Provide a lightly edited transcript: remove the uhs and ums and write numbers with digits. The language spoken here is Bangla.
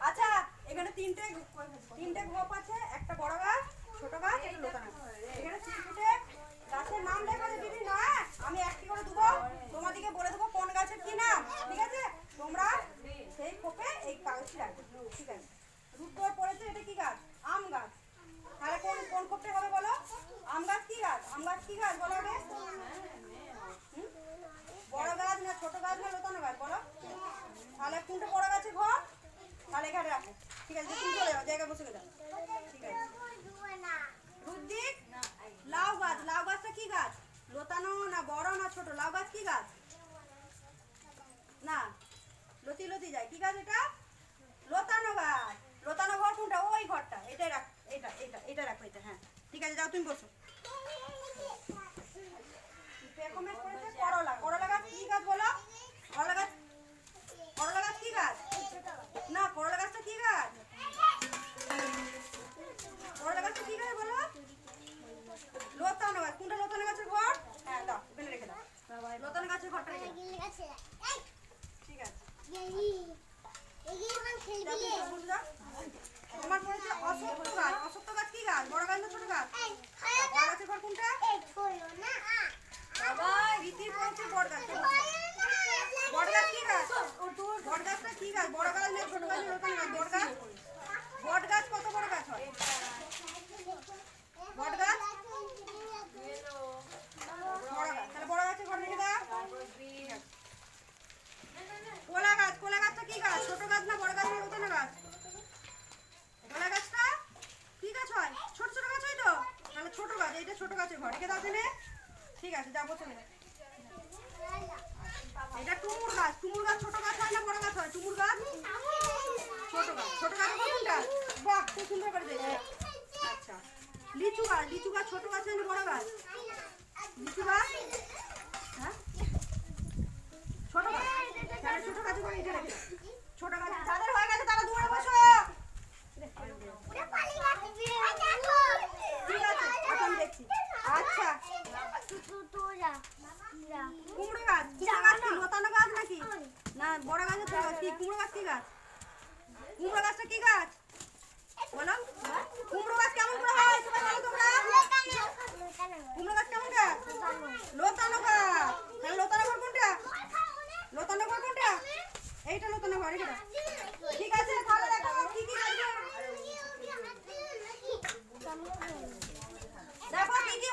আচ্ছা এখানে তিনটে ঘোপ আছে, একটা বড় গাছ, ছোট গাছ, একটা লোতানো। এখানে 3 ফুটে গাছের নাম লেখা আছে দিদি না, আমি একটি করে দেবো, তোমাদেরকে বলে দেবো কোন গাছের কি নাম, ঠিক আছে? তোমরা সেই খোপে এই কাগজটি রাখবে, ঠিক আছে? রুদ্র পড়েছে, এটা কি গাছ? আম গাছ। তাহলে কোন কোন খোপে হবে বলো? আম গাছ কি গাছ? আম গাছ কি গাছ বলো আগে? বড় গাছ না ছোট গাছ না লোতানো গাছ বলো? তাহলে কোনটা বড় গাছে ঘর? তাহলে এখানে রাখো, ঠিক আছে? তুমি চলে যাও, জায়গায় বসে যাও, ঠিক আছে? রুদ্দিক, লাউ গাছ। লাউ গাছটা কি গাছ? লোতানো না বড় না ছোট? লাউ গাছ কি গাছ? না, লতি লতি যায়, কি গাছ এটা? লোতানো গাছ। লোতানো ঘর কোনটা? ওই ঘরটা, এটাই রাখ, এটা রাখো, এটা। হ্যাঁ ঠিক আছে, যাও তুমি বসো। করলা। করলা গাছ কি গাছ বলো? করলা গাছ, করলা গাছ কি গাছ? না, করলা গাছটা কি গাছ? করলা গাছটা কি গাছ বলো? লোতানো গাছ। কোনটা লোতানো গাছের ঘর? হ্যাঁ দাও, এখানে রেখে দাও। লোতানো গাছের ঘরটা রেখে দাও, ঠিক আছে? তোমার পড়েছে অশ্বত্থ গাছ। অশ্বত্থ গাছ কি গাছ? বড় গাছ না ছোট গাছ? বড় গাছের ঘর কোনটা? বাবা রীতির পড়েছে বড় গাছ। বড় গাছ কি গাছ? বড় গাছটা কি গাছ? বড় গাছ না ছোট গাছ? লোতানো গাছ। বড় গাছ। বট গাছ কত বড় গাছ হয়? বট গাছ বড় গাছ। তাহলে বড় গাছের ঘর রেখে দাও। কোলা গাছ। কোলা গাছটা কি গাছ? ছোট গাছ না বড় গাছ না লোতানো গাছ? কোলা গাছটা কি গাছ হয়? ছোট ছোট গাছ হয় তো, তাহলে ছোট গাছ। এইটা ছোট গাছের ঘর রেখে দাও তাহলে, ঠিক আছে? যাবো চলে। এটা টুমুর গাছ। টুমুর গাছ ছোট গাছ হয় না বড় গাছ হয়? টুমুর গাছ ছোট গাছ। ছোট গাছ কোনটা? বাহ, খুব সুন্দর করে দেখে। আচ্ছা, লিচু গাছ। লিচু গাছ ছোট গাছ হয় না বড় গাছ? লিচু গাছ হ্যাঁ ছোট গাছ। তাহলে ছোট গাছ করে এটা রেখে দাও। ছোট গাছ যাদের হয়ে গেছে তারা দূরে বসো, ঠিক আছে? এখন দেখছি। আচ্ছা, কুমড়ো গাছ। কুমড়ো গাছ কি লোতানো গাছ নাকি? না, বড় গাছের ছোট গাছ। কি কুমড়ো গাছ কি গাছ? কুমড়ো গাছটা কি গাছ বলো? কুমড়ো গাছ কেমন করে হয় সবাই বলো তোমরা? কুমড়ো গাছ কেমন গাছ? লোতানো গাছ। তাহলে লোতানো ঘর কোনটা? লোতানো ঘর কোনটা? এইটা লোতানো ঘর, এটা ঠিক আছে? তাহলে দেখো কি কি গাছ, দেখো কি কি